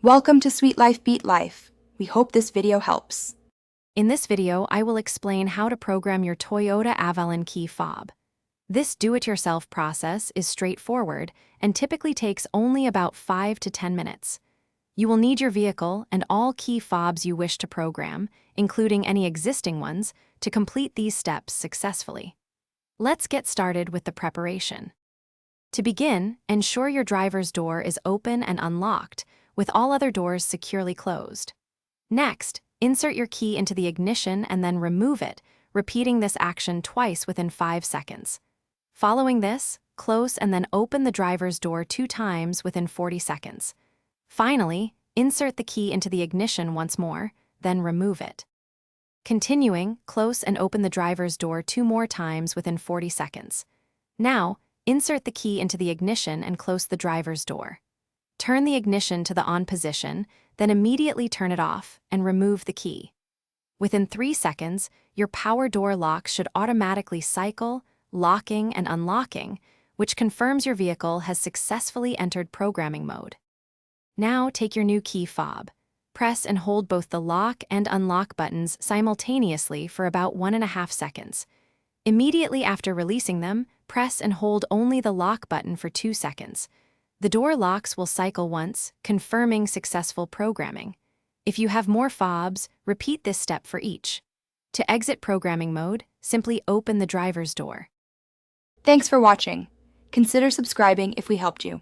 Welcome to Sweet Life Beat Life. We hope this video helps. In this video, I will explain how to program your Toyota Avalon key fob. This do-it-yourself process is straightforward and typically takes only about 5 to 10 minutes. You will need your vehicle and all key fobs you wish to program, including any existing ones, to complete these steps successfully. Let's get started with the preparation. To begin, ensure your driver's door is open and unlocked, with all other doors securely closed. Next, insert your key into the ignition and then remove it, repeating this action twice within 5 seconds. Following this, close and then open the driver's door 2 times within 40 seconds. Finally, insert the key into the ignition once more, then remove it. Continuing, close and open the driver's door 2 more times within 40 seconds. Now, insert the key into the ignition and close the driver's door. Turn the ignition to the on position, then immediately turn it off and remove the key. Within 3 seconds, your power door lock should automatically cycle, locking and unlocking, which confirms your vehicle has successfully entered programming mode. Now take your new key fob. Press and hold both the lock and unlock buttons simultaneously for about 1.5 seconds. Immediately after releasing them, press and hold only the lock button for 2 seconds. The door locks will cycle once, confirming successful programming. If you have more fobs, repeat this step for each. To exit programming mode, simply open the driver's door. Thanks for watching. Consider subscribing if we helped you.